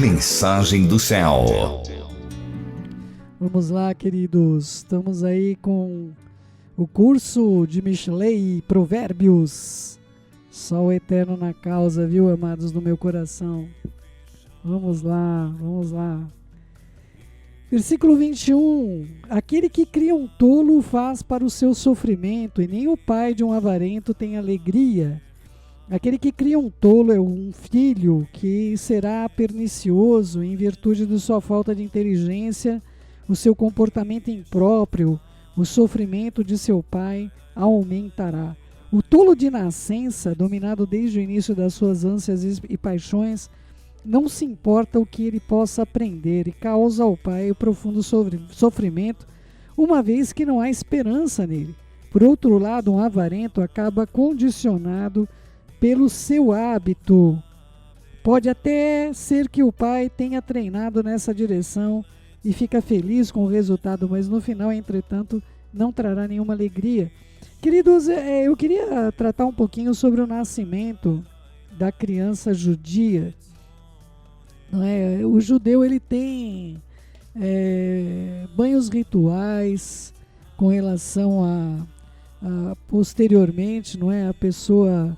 Mensagem do céu. Vamos lá, queridos. Estamos aí com o curso de Michelet, Provérbios. Só o eterno na causa, viu, amados do meu coração? Vamos lá, vamos lá. Versículo 21. Aquele que cria um tolo faz para o seu sofrimento, e nem o pai de um avarento tem alegria. Aquele que cria um tolo é um filho que será pernicioso em virtude de sua falta de inteligência, o seu comportamento impróprio, o sofrimento de seu pai aumentará. O tolo de nascença, dominado desde o início das suas ânsias e paixões, não se importa o que ele possa aprender e causa ao pai o profundo sofrimento, uma vez que não há esperança nele. Por outro lado, um avarento acaba condicionado pelo seu hábito. Pode até ser que o pai tenha treinado nessa direção e fica feliz com o resultado, mas no final, entretanto, não trará nenhuma alegria. Queridos, eu queria tratar um pouquinho sobre o nascimento da criança judia. Não é? O judeu ele tem banhos rituais com relação a posteriormente, não é? A pessoa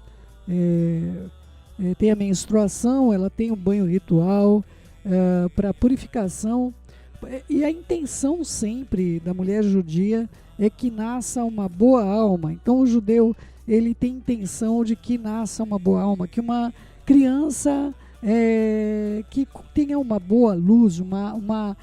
tem a menstruação, ela tem um banho ritual para purificação, e a intenção sempre da mulher judia é que nasça uma boa alma. Então o judeu ele tem intenção de que nasça uma boa alma, que uma criança que tenha uma boa luz, uma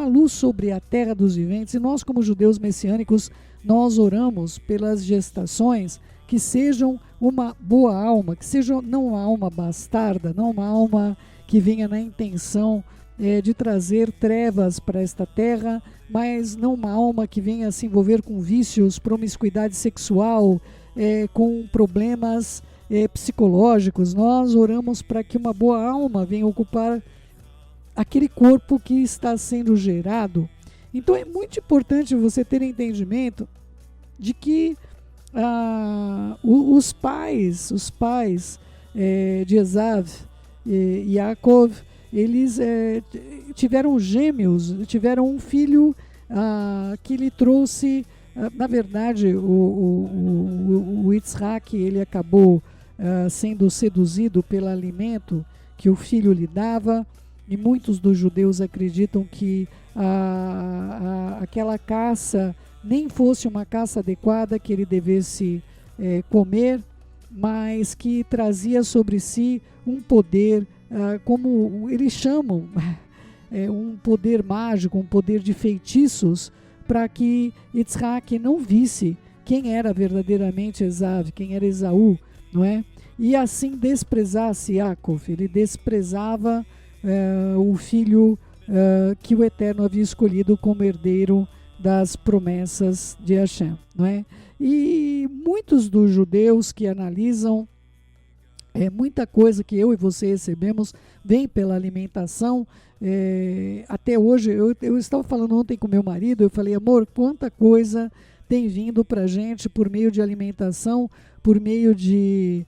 luz sobre a terra dos viventes. E nós, como judeus messiânicos, nós oramos pelas gestações que sejam uma boa alma, que seja não uma alma bastarda, não uma alma que venha na intenção de trazer trevas para esta terra, mas não uma alma que venha se envolver com vícios, promiscuidade sexual, com problemas psicológicos. Nós oramos para que uma boa alma venha ocupar aquele corpo que está sendo gerado. Então é muito importante você ter entendimento de que os pais de Esav e Yaakov, eles tiveram gêmeos, tiveram um filho que lhe trouxe, na verdade, o Yitzhak, ele acabou sendo seduzido pelo alimento que o filho lhe dava, e muitos dos judeus acreditam que aquela caça nem fosse uma caça adequada que ele devesse comer, mas que trazia sobre si um poder, como eles chamam, um poder mágico, um poder de feitiços, para que Yitzhak não visse quem era verdadeiramente Esav, quem era Esaú, não é? E assim desprezasse Yaakov. Ele desprezava o filho que o Eterno havia escolhido como herdeiro das promessas de Hashem, não é? E muitos dos judeus que analisam muita coisa que eu e você recebemos vem pela alimentação. Até hoje, eu estava falando ontem com meu marido, eu falei, amor, quanta coisa tem vindo para a gente por meio de alimentação, por meio de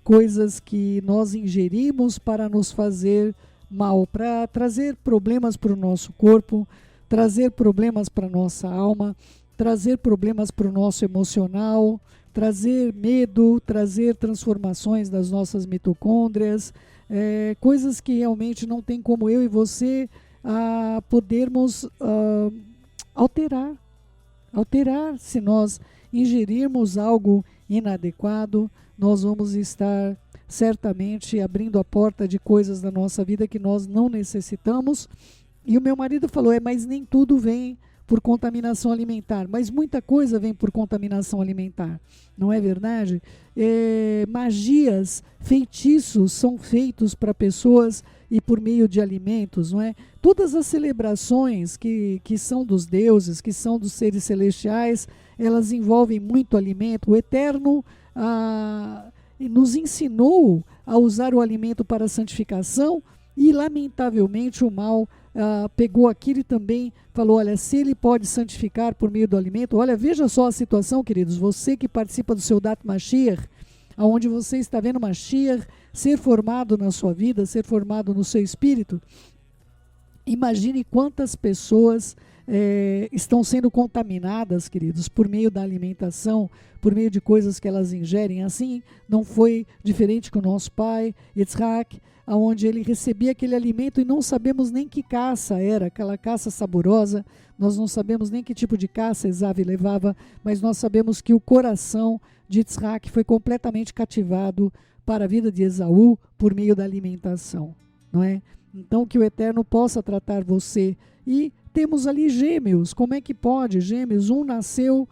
coisas que nós ingerimos para nos fazer mal, para trazer problemas para o nosso corpo, trazer problemas para a nossa alma, trazer problemas para o nosso emocional, trazer medo, trazer transformações das nossas mitocôndrias, coisas que realmente não tem como eu e você podermos alterar. Se nós ingerirmos algo inadequado, nós vamos estar certamente abrindo a porta de coisas da nossa vida que nós não necessitamos. E o meu marido falou, mas nem tudo vem por contaminação alimentar, mas muita coisa vem por contaminação alimentar, não é verdade? Magias, feitiços são feitos para pessoas e por meio de alimentos, não é? Todas as celebrações que são dos deuses, que são dos seres celestiais, elas envolvem muito alimento. O Eterno nos ensinou a usar o alimento para a santificação, e lamentavelmente o mal pegou aquilo e também falou, olha, se ele pode santificar por meio do alimento, olha, veja só a situação, queridos, você que participa do Seudat Mashiach, onde você está vendo Mashiach ser formado na sua vida, ser formado no seu espírito. Imagine quantas pessoas estão sendo contaminadas, queridos, por meio da alimentação, por meio de coisas que elas ingerem. Assim, não foi diferente com o nosso pai, Yitzhak, onde ele recebia aquele alimento e não sabemos nem que caça era, aquela caça saborosa, nós não sabemos nem que tipo de caça Esav levava, mas nós sabemos que o coração de Yitzhak foi completamente cativado para a vida de Esaú por meio da alimentação, não é? Então que o Eterno possa tratar você. E temos ali gêmeos, como é que pode? Gêmeos, um nasceu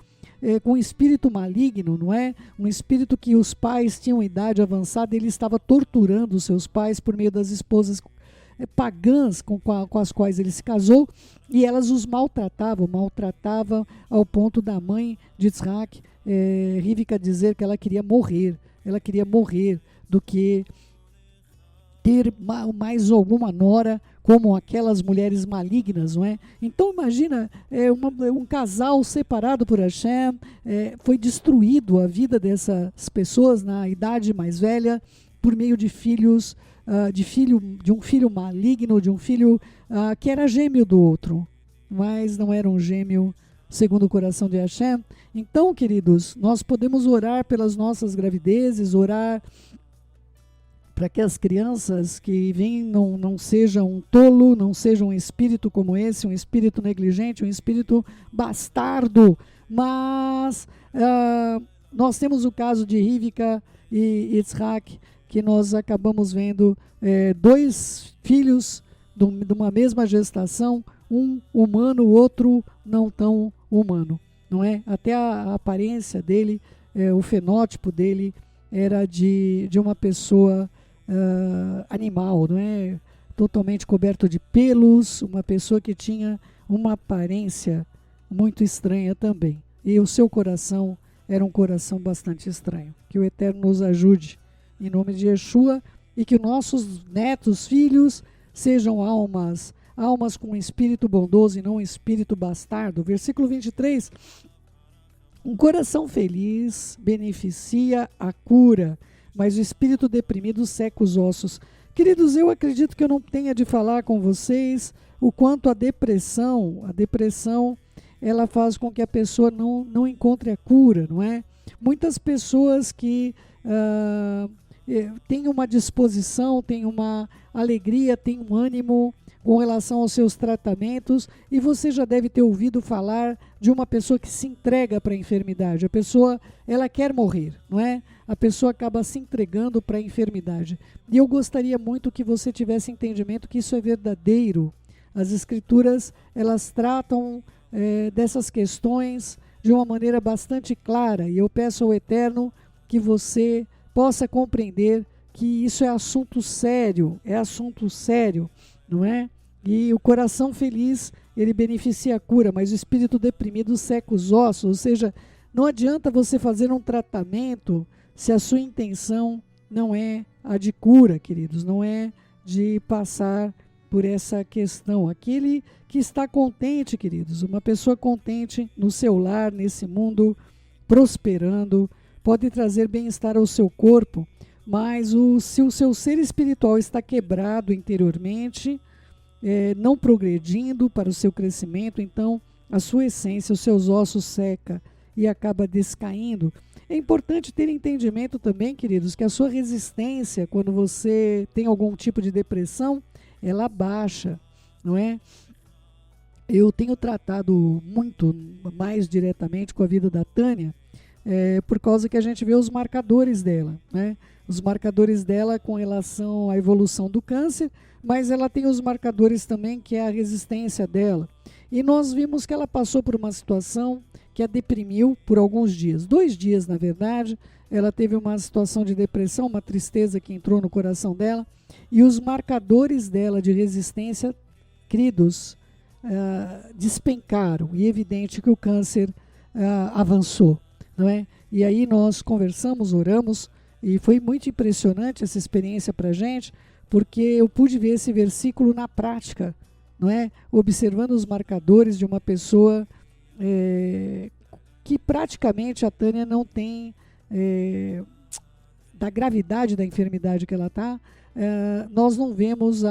com um espírito maligno, não é? Um espírito que os pais tinham idade avançada, ele estava torturando os seus pais por meio das esposas pagãs com as quais ele se casou, e elas os maltratavam ao ponto da mãe de Yitzhak, Rivka, dizer que ela queria morrer do que ter mais alguma nora como aquelas mulheres malignas, não é? Então imagina, um casal separado por Hashem, foi destruído a vida dessas pessoas na idade mais velha por meio de filhos, de um filho maligno, de um filho que era gêmeo do outro, mas não era um gêmeo segundo o coração de Hashem. Então, queridos, nós podemos orar pelas nossas gravidezes, orar para que as crianças que vêm não sejam um tolo, não sejam um espírito como esse, um espírito negligente, um espírito bastardo. Mas nós temos o caso de Rivka e Yitzhak, que nós acabamos vendo dois filhos de uma mesma gestação, um humano, o outro não tão humano, não é? Até a aparência dele, o fenótipo dele era de uma pessoa animal, não é? Totalmente coberto de pelos, uma pessoa que tinha uma aparência muito estranha também. E o seu coração era um coração bastante estranho. Que o Eterno nos ajude, em nome de Yeshua, e que nossos netos, filhos, sejam almas com um espírito bondoso e não um espírito bastardo. Versículo 23. Um coração feliz beneficia a cura, mas o espírito deprimido seca os ossos. Queridos, eu acredito que eu não tenha de falar com vocês o quanto a depressão ela faz com que a pessoa não encontre a cura, não é? Muitas pessoas que têm uma disposição, têm uma alegria, têm um ânimo com relação aos seus tratamentos, e você já deve ter ouvido falar de uma pessoa que se entrega para a enfermidade. A pessoa, ela quer morrer, não é? A pessoa acaba se entregando para a enfermidade. E eu gostaria muito que você tivesse entendimento que isso é verdadeiro. As escrituras, elas tratam dessas questões de uma maneira bastante clara, e eu peço ao Eterno que você possa compreender que isso é assunto sério, não é? E o coração feliz, ele beneficia a cura, mas o espírito deprimido seca os ossos. Ou seja, não adianta você fazer um tratamento se a sua intenção não é a de cura, queridos, não é de passar por essa questão. Aquele que está contente, queridos, uma pessoa contente no seu lar, nesse mundo, prosperando, pode trazer bem-estar ao seu corpo, mas se o seu ser espiritual está quebrado interiormente, não progredindo para o seu crescimento, então a sua essência, os seus ossos seca e acaba descaindo. É importante ter entendimento também, queridos, que a sua resistência, quando você tem algum tipo de depressão, ela baixa, não é? Eu tenho tratado muito mais diretamente com a vida da Tânia, por causa que a gente vê os marcadores dela, né? Os marcadores dela com relação à evolução do câncer, mas ela tem os marcadores também que é a resistência dela. E nós vimos que ela passou por uma situação que a deprimiu por alguns dias, 2 dias na verdade. Ela teve uma situação de depressão, uma tristeza que entrou no coração dela, e os marcadores dela de resistência, queridos, despencaram, e é evidente que o câncer avançou, não é? E aí nós conversamos, oramos, e foi muito impressionante essa experiência para a gente, porque eu pude ver esse versículo na prática, não é? Observando os marcadores de uma pessoa que praticamente a Tânia não tem da gravidade da enfermidade que ela está, nós não vemos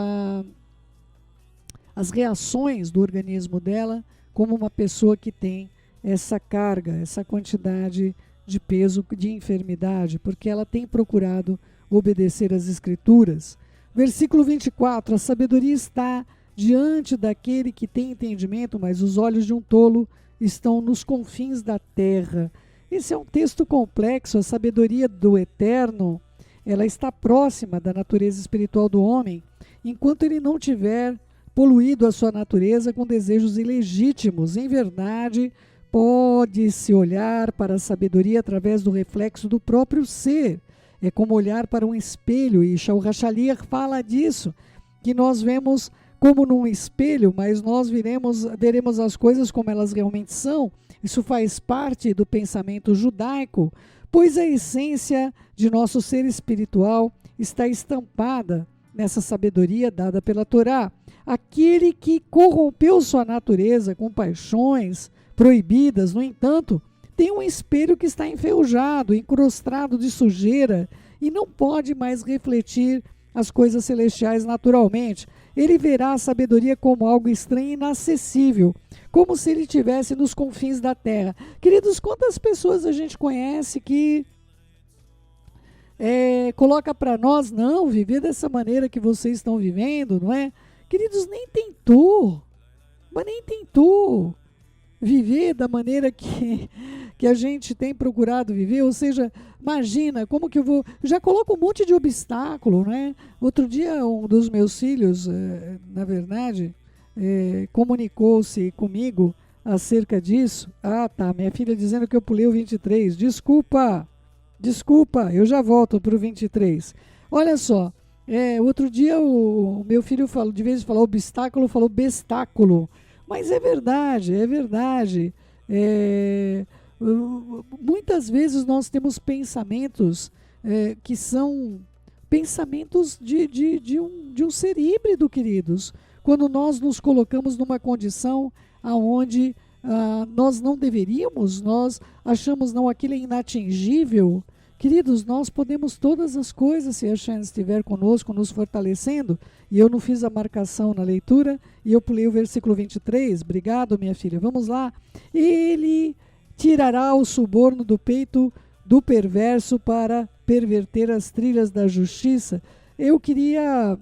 as reações do organismo dela como uma pessoa que tem essa carga, essa quantidade de peso de enfermidade, porque ela tem procurado obedecer às Escrituras. Versículo 24, a sabedoria está diante daquele que tem entendimento, mas os olhos de um tolo estão nos confins da terra. Esse é um texto complexo. A sabedoria do Eterno, ela está próxima da natureza espiritual do homem, enquanto ele não tiver poluído a sua natureza com desejos ilegítimos. Em verdade, pode-se olhar para a sabedoria através do reflexo do próprio ser. É como olhar para um espelho, e Shaul HaShaliach fala disso, que nós vemos como num espelho, mas nós veremos as coisas como elas realmente são. Isso faz parte do pensamento judaico, pois a essência de nosso ser espiritual está estampada nessa sabedoria dada pela Torá. Aquele que corrompeu sua natureza com paixões proibidas, no entanto, tem um espelho que está enferrujado, encrostado de sujeira e não pode mais refletir as coisas celestiais naturalmente. Ele verá a sabedoria como algo estranho e inacessível, como se ele estivesse nos confins da terra. Queridos, quantas pessoas a gente conhece que coloca para nós, não, viver dessa maneira que vocês estão vivendo, não é? Queridos, nem tentou viver da maneira que a gente tem procurado viver. Ou seja, imagina, como que eu vou... Já coloco um monte de obstáculo, né? Outro dia, um dos meus filhos, na verdade, comunicou-se comigo acerca disso. Ah, tá, minha filha dizendo que eu pulei o 23. Desculpa, eu já volto para o 23. Olha só, outro dia o meu filho falou, de vez de falar obstáculo, falou bestáculo. Mas é verdade. Muitas vezes nós temos pensamentos que são pensamentos de um ser híbrido, queridos. Quando nós nos colocamos numa condição onde nós não deveríamos, nós achamos não, aquilo é inatingível. Queridos, nós podemos todas as coisas se a Hashem estiver conosco, nos fortalecendo. E eu não fiz a marcação na leitura e eu pulei o versículo 23. Obrigado, minha filha. Vamos lá. Ele tirará o suborno do peito do perverso para perverter as trilhas da justiça. Eu queria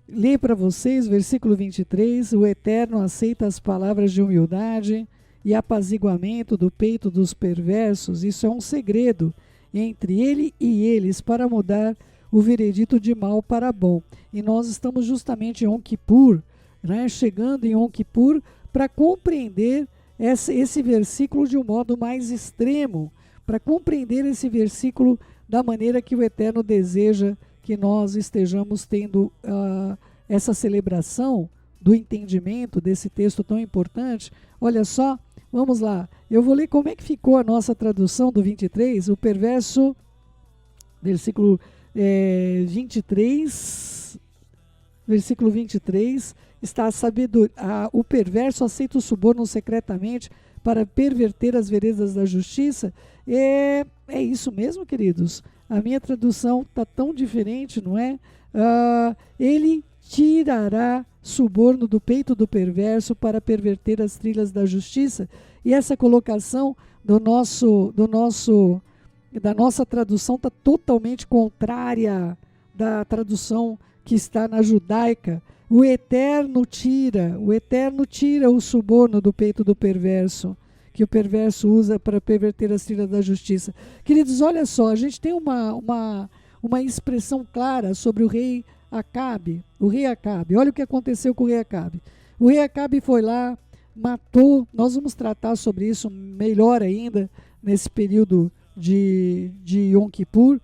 ler para vocês o versículo 23. O Eterno aceita as palavras de humildade e apaziguamento do peito dos perversos. Isso é um segredo entre ele e eles para mudar o veredito de mal para bom. E nós estamos justamente em Yom Kippur, né, chegando em Yom Kippur, para compreender esse versículo de um modo mais extremo, para compreender esse versículo da maneira que o Eterno deseja que nós estejamos tendo essa celebração do entendimento desse texto tão importante. Olha só, vamos lá, eu vou ler como é que ficou a nossa tradução do 23, o perverso, versículo 23, versículo 23, está a sabedoria, o perverso aceita o suborno secretamente para perverter as veredas da justiça. É isso mesmo, queridos. A minha tradução está tão diferente, não é? Ele tirará suborno do peito do perverso para perverter as trilhas da justiça. E essa colocação da nossa tradução está totalmente contrária da tradução que está na judaica. O Eterno tira o suborno do peito do perverso, que o perverso usa para perverter as trilhas da justiça. Queridos, olha só, a gente tem uma expressão clara sobre o rei Acabe. O rei Acabe, olha o que aconteceu com o rei Acabe. O rei Acabe foi lá, matou, nós vamos tratar sobre isso melhor ainda nesse período de Yom Kippur.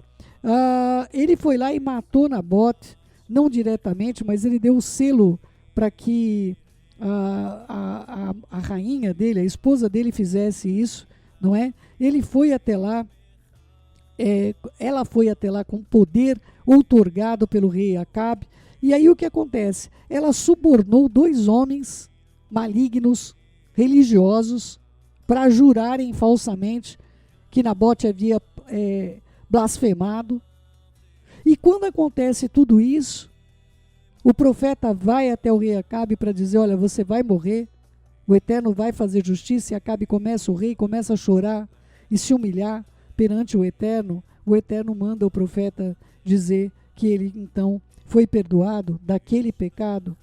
Ele foi lá e matou Nabote, não diretamente, mas ele deu o selo para que a rainha dele, a esposa dele, fizesse isso, não é? Ele foi até lá, ela foi até lá com poder outorgado pelo rei Acabe, e aí o que acontece? Ela subornou 2 homens malignos, religiosos, para jurarem falsamente que Nabote havia blasfemado. E quando acontece tudo isso, o profeta vai até o rei Acabe para dizer, olha, você vai morrer, o Eterno vai fazer justiça, e Acabe o rei começa a chorar e se humilhar perante o Eterno manda o profeta dizer que ele então foi perdoado daquele pecado,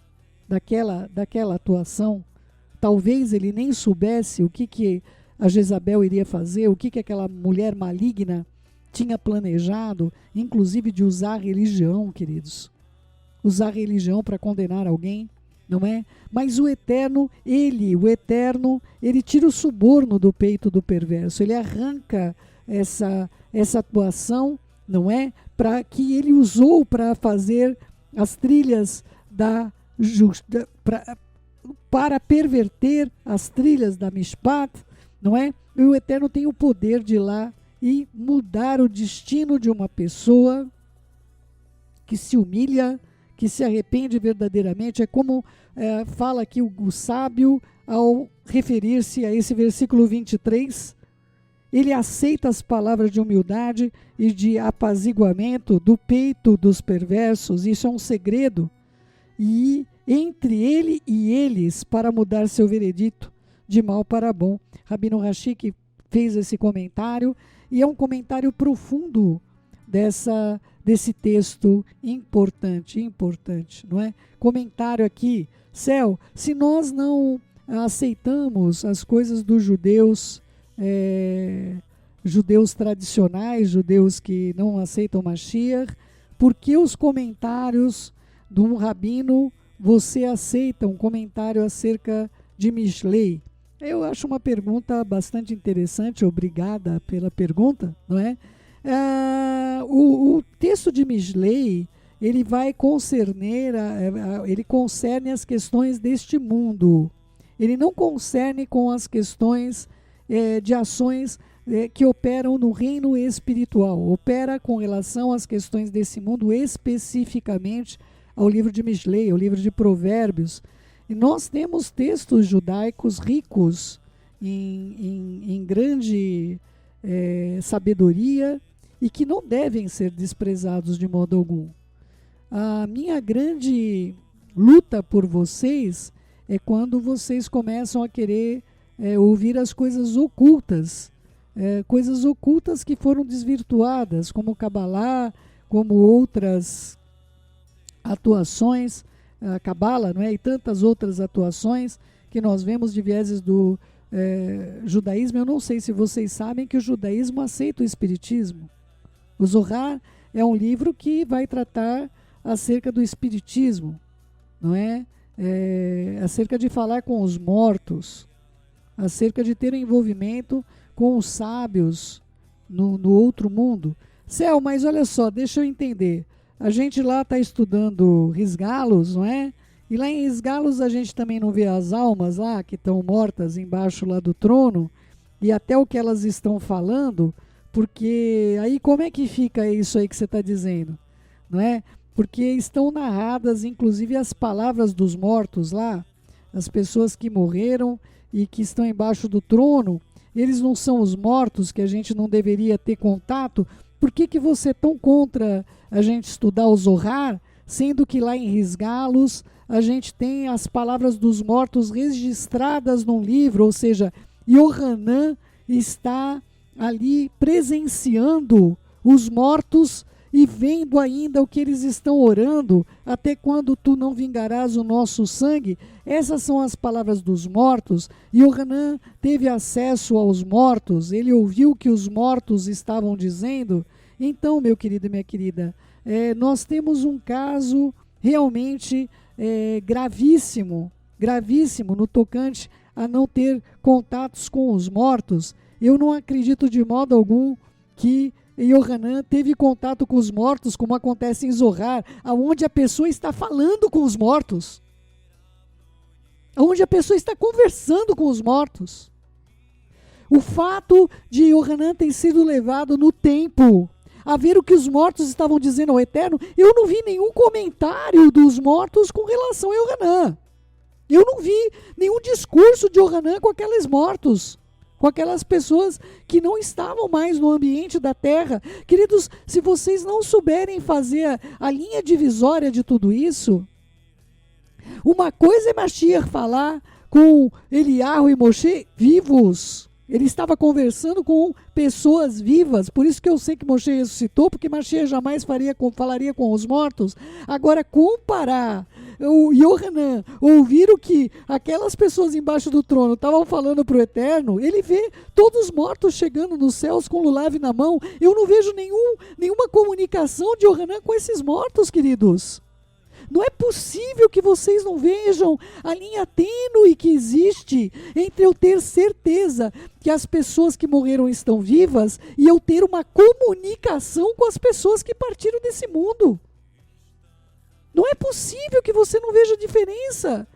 daquela atuação. Talvez ele nem soubesse o que a Jezabel iria fazer, o que aquela mulher maligna tinha planejado, inclusive de usar a religião, queridos. Usar a religião para condenar alguém, não é? Mas o Eterno, ele tira o suborno do peito do perverso, ele arranca essa atuação, não é? Para que ele usou para fazer as trilhas para perverter as trilhas da Mishpat, não é? E o Eterno tem o poder de ir lá e mudar o destino de uma pessoa que se humilha, que se arrepende verdadeiramente. É como fala aqui o sábio ao referir-se a esse versículo 23, ele aceita as palavras de humildade e de apaziguamento do peito dos perversos. Isso é um segredo, e entre ele e eles, para mudar seu veredito de mal para bom. Rabino Rashi que fez esse comentário, e é um comentário profundo desse texto importante, não é? Comentário aqui, Céu, se nós não aceitamos as coisas dos judeus, judeus tradicionais, judeus que não aceitam Mashiach, por que os comentários de um rabino você aceita um comentário acerca de Mishlei? Eu acho uma pergunta bastante interessante, obrigada pela pergunta, não é? O texto de Mishlei, ele vai ele concerne as questões deste mundo, ele não concerne com as questões de ações que operam no reino espiritual, opera com relação às questões desse mundo, especificamente ao livro de Mishlei, ao livro de Provérbios. E nós temos textos judaicos ricos em grande sabedoria e que não devem ser desprezados de modo algum. A minha grande luta por vocês é quando vocês começam a querer ouvir as coisas ocultas que foram desvirtuadas, como o Kabbalah, como outras atuações, a Cabala, não é? E tantas outras atuações que nós vemos de vieses do judaísmo. Eu não sei se vocês sabem que o judaísmo aceita o espiritismo. O Zohar é um livro que vai tratar acerca do espiritismo, não é? Acerca de falar com os mortos, acerca de ter um envolvimento com os sábios no outro mundo. Céu, mas olha só, deixa eu entender. A gente lá está estudando Risgalos, não é? E lá em Risgalos a gente também não vê as almas lá que estão mortas embaixo lá do trono, e até o que elas estão falando, porque aí como é que fica isso aí que você está dizendo, não é? Porque estão narradas inclusive as palavras dos mortos lá, as pessoas que morreram e que estão embaixo do trono. Eles não são os mortos que a gente não deveria ter contato? Por que você é tão contra a gente estudar o Zohar, sendo que lá em Risgalos a gente tem as palavras dos mortos registradas num livro, ou seja, Yohanan está ali presenciando os mortos e vendo ainda o que eles estão orando, até quando tu não vingarás o nosso sangue? Essas são as palavras dos mortos. Yohanan teve acesso aos mortos, ele ouviu o que os mortos estavam dizendo. Então, meu querido e minha querida, nós temos um caso realmente gravíssimo no tocante a não ter contatos com os mortos. Eu não acredito de modo algum que Yohanan teve contato com os mortos, como acontece em Zohar, onde a pessoa está falando com os mortos, onde a pessoa está conversando com os mortos. O fato de Yohanan ter sido levado no tempo a ver o que os mortos estavam dizendo ao Eterno, eu não vi nenhum comentário dos mortos com relação a Yohanan. Eu não vi nenhum discurso de Yohanan com aqueles mortos, com aquelas pessoas que não estavam mais no ambiente da terra. Queridos, se vocês não souberem fazer a linha divisória de tudo isso, uma coisa é Mashiach falar com Eliyahu e Moshe vivos. Ele estava conversando com pessoas vivas, por isso que eu sei que Moshe ressuscitou, porque Mashiach jamais falaria com os mortos. Agora, comparar o Yohanan, ouvir o que aquelas pessoas embaixo do trono estavam falando para o Eterno, ele vê todos os mortos chegando nos céus com lulav na mão. Eu não vejo nenhuma comunicação de Yohanan com esses mortos, queridos. Não é possível que vocês não vejam a linha tênue que existe entre eu ter certeza que as pessoas que morreram estão vivas e eu ter uma comunicação com as pessoas que partiram desse mundo. Não é possível que você não veja a diferença.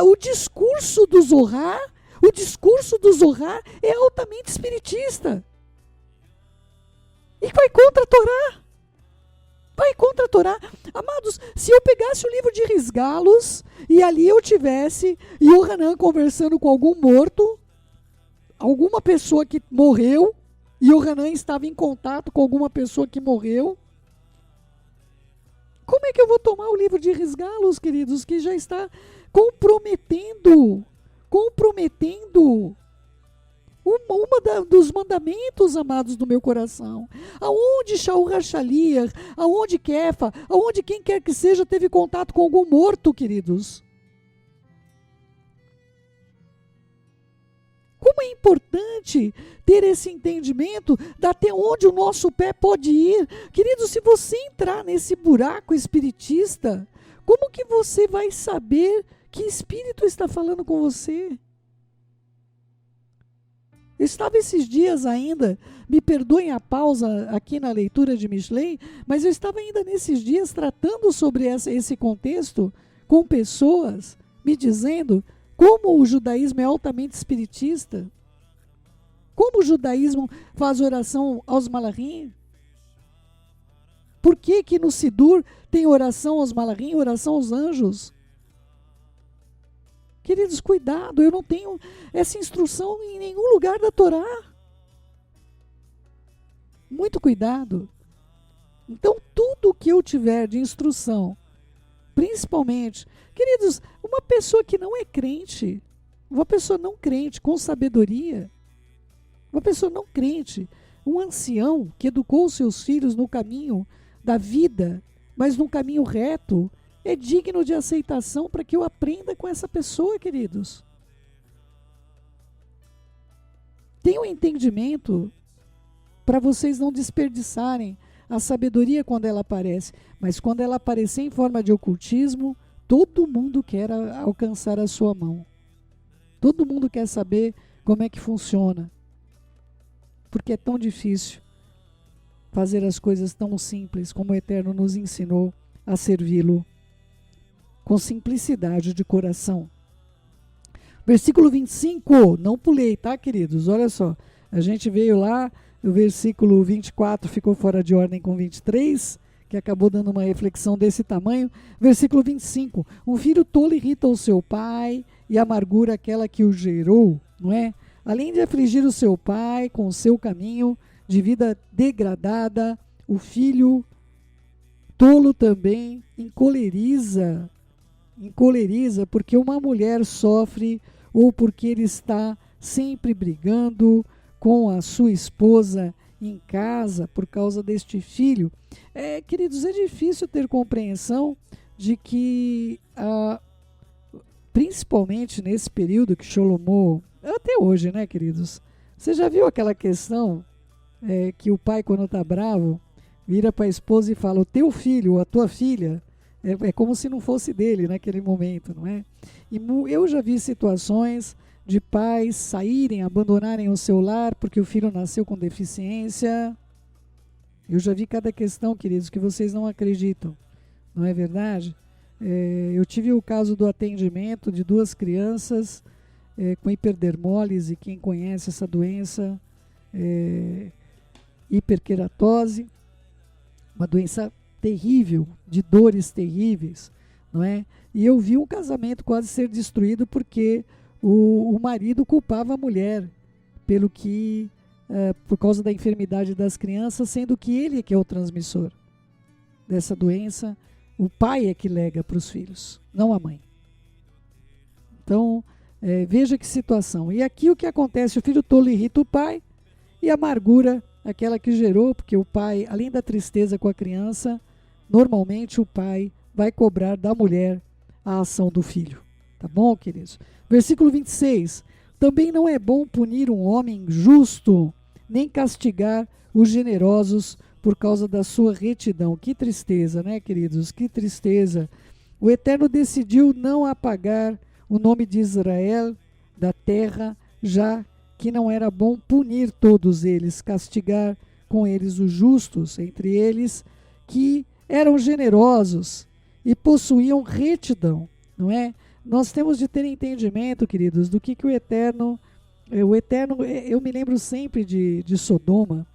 O discurso do Zohar é altamente espiritista. E vai contra a Torá. Vai contra a Torá. Amados, se eu pegasse o livro de Risgalos e ali eu tivesse Yohanan conversando com algum morto, alguma pessoa que morreu, e Yohanan estava em contato com alguma pessoa que morreu, como é que eu vou tomar o livro de Risgalos, queridos, que já está comprometendo dos mandamentos, amados do meu coração? Aonde Shaul Hashaliah, aonde Kefa, aonde quem quer que seja teve contato com algum morto, queridos? Como é importante ter esse entendimento de até onde o nosso pé pode ir. Queridos, se você entrar nesse buraco espiritista, como que você vai saber que espírito está falando com você? Eu estava esses dias ainda, me perdoem a pausa aqui na leitura de Mishlei, mas eu estava ainda nesses dias tratando sobre esse contexto com pessoas, me dizendo como o judaísmo é altamente espiritista, como o judaísmo faz oração aos malachim. Por que que no Sidur tem oração aos malachim, oração aos anjos? Queridos, cuidado, eu não tenho essa instrução em nenhum lugar da Torá. Muito cuidado. Então, tudo que eu tiver de instrução, principalmente, queridos, uma pessoa que não é crente, uma pessoa não crente, com sabedoria, uma pessoa não crente, um ancião que educou seus filhos no caminho da vida, mas no caminho reto, é digno de aceitação para que eu aprenda com essa pessoa, queridos. Tenham entendimento para vocês não desperdiçarem a sabedoria quando ela aparece, mas quando ela aparecer em forma de ocultismo, todo mundo quer alcançar a sua mão. Todo mundo quer saber como é que funciona, porque é tão difícil fazer as coisas tão simples como o Eterno nos ensinou a servi-lo com simplicidade de coração. Versículo 25, não pulei, tá, queridos? Olha só, a gente veio lá, o versículo 24 ficou fora de ordem com 23, que acabou dando uma reflexão desse tamanho. Versículo 25, um filho tolo irrita o seu pai e amargura aquela que o gerou, não é? Além de afligir o seu pai com o seu caminho de vida degradada, o filho tolo também encoleriza porque uma mulher sofre ou porque ele está sempre brigando com a sua esposa em casa por causa deste filho. Queridos, é difícil ter compreensão de que, principalmente nesse período que Shlomo, até hoje, né, queridos? Você já viu aquela questão que o pai, quando está bravo, vira para a esposa e fala: o teu filho ou a tua filha, é como se não fosse dele naquele momento, não é? E eu já vi situações de pais saírem, abandonarem o seu lar porque o filho nasceu com deficiência. Eu já vi cada questão, queridos, que vocês não acreditam, não é verdade? Eu tive o caso do atendimento de 2 crianças com hiperdermólise, quem conhece essa doença, hiperqueratose, uma doença terrível, de dores terríveis, não é? E eu vi um casamento quase ser destruído porque o marido culpava a mulher. por causa da enfermidade das crianças, sendo que ele é que é o transmissor dessa doença. O pai é que lega para os filhos, não a mãe. Então, veja que situação. E aqui o que acontece? O filho tolo irrita o pai, e a amargura, aquela que gerou, porque o pai, além da tristeza com a criança, normalmente o pai vai cobrar da mulher a ação do filho. Tá bom, queridos? Versículo 26. Também não é bom punir um homem justo, nem castigar os generosos por causa da sua retidão. Que tristeza, né, queridos? Que tristeza. O Eterno decidiu não apagar o nome de Israel da terra, já que não era bom punir todos eles, castigar com eles os justos, entre eles que eram generosos e possuíam retidão, não é? Nós temos de ter entendimento, queridos, do que o Eterno, eu me lembro sempre de Sodoma,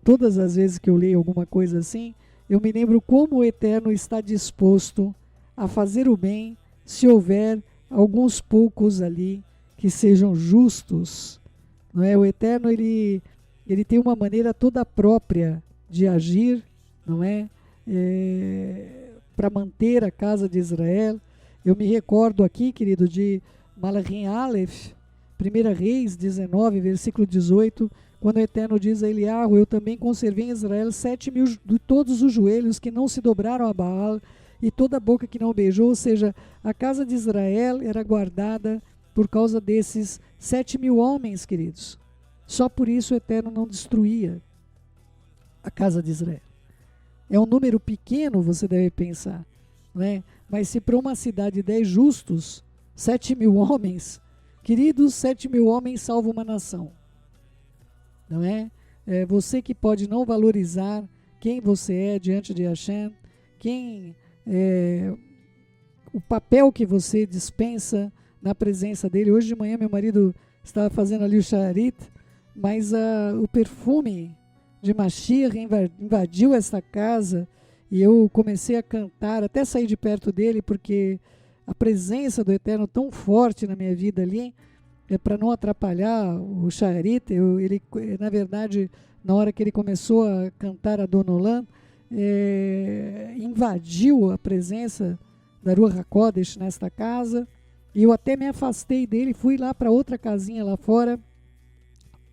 todas as vezes que eu leio alguma coisa assim, eu me lembro como o Eterno está disposto a fazer o bem se houver alguns poucos ali que sejam justos, não é? O Eterno, ele tem uma maneira toda própria de agir, não é? Para manter a casa de Israel. Eu me recordo aqui, querido, de Malachim Aleph, 1 Reis 19, versículo 18, quando o Eterno diz a Eliarro: eu também conservei em Israel 7.000 de todos os joelhos que não se dobraram a Baal e toda a boca que não beijou. Ou seja, a casa de Israel era guardada por causa desses 7.000 homens, queridos. Só por isso o Eterno não destruía a casa de Israel. É um número pequeno, você deve pensar, não é? Mas se para uma cidade de 10 justos, 7.000 homens, queridos, 7.000 homens salvam uma nação. Não é? Você que pode não valorizar quem você é diante de Hashem, o papel que você dispensa na presença dele. Hoje de manhã meu marido estava fazendo ali o sharit, mas o perfume de Mashiach invadiu esta casa e eu comecei a cantar, até sair de perto dele, porque a presença do Eterno tão forte na minha vida ali, para não atrapalhar o sharit. Ele, na verdade, na hora que ele começou a cantar a Donolan, invadiu a presença da Ruach HaKodesh nesta casa, e eu até me afastei dele, fui lá para outra casinha lá fora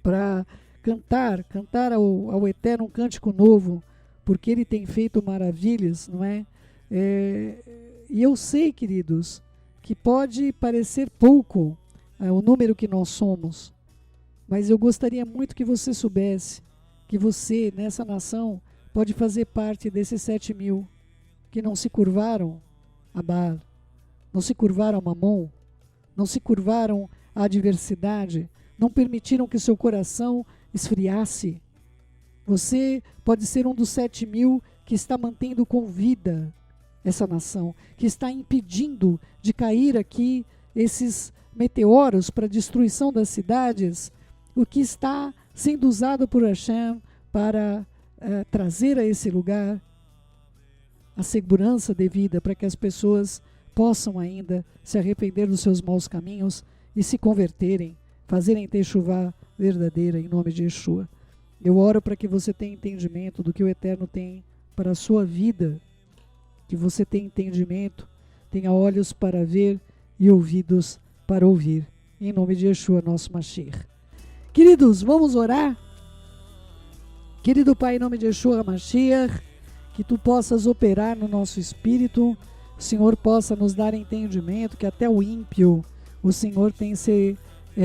para cantar ao Eterno um cântico novo, porque ele tem feito maravilhas, não é? E eu sei, queridos, que pode parecer pouco o número que nós somos, mas eu gostaria muito que você soubesse que você, nessa nação, pode fazer parte desses 7.000 que não se curvaram a Baal, não se curvaram a Mamon, não se curvaram à adversidade, não permitiram que seu coração esfriasse. Você pode ser um dos 7.000 que está mantendo com vida essa nação, que está impedindo de cair aqui esses meteoros para a destruição das cidades, o que está sendo usado por Hashem para trazer a esse lugar a segurança devida para que as pessoas possam ainda se arrepender dos seus maus caminhos e se converterem, fazerem techuvá verdadeira em nome de Yeshua. Eu oro para que você tenha entendimento do que o Eterno tem para a sua vida, que você tenha entendimento, tenha olhos para ver e ouvidos para ouvir, em nome de Yeshua, nosso Mashiach. Queridos, vamos orar? Querido Pai, em nome de Yeshua Mashiach, que Tu possas operar no nosso espírito, o Senhor possa nos dar entendimento, que até o ímpio, o Senhor tem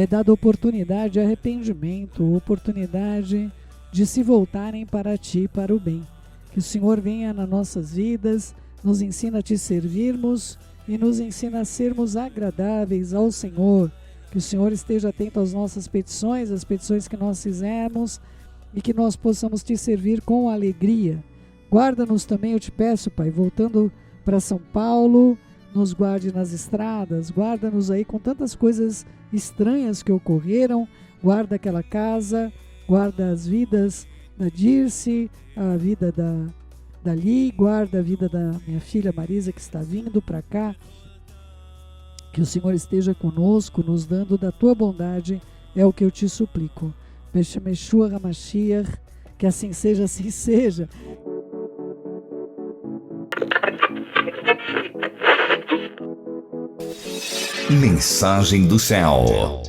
dado oportunidade de arrependimento, oportunidade de se voltarem para Ti, para o bem. Que o Senhor venha nas nossas vidas, nos ensina a Te servirmos e nos ensina a sermos agradáveis ao Senhor. Que o Senhor esteja atento às nossas petições, às petições que nós fizemos, e que nós possamos Te servir com alegria. Guarda-nos também, eu Te peço, Pai, voltando para São Paulo, nos guarde nas estradas, guarda-nos aí com tantas coisas estranhas que ocorreram, guarda aquela casa, guarda as vidas da Dirce, a vida da Li, guarda a vida da minha filha Marisa que está vindo para cá, que o Senhor esteja conosco, nos dando da Tua bondade, É o que eu te suplico. Beshemeshua HaMashiach, que assim seja, assim seja. Mensagem do céu.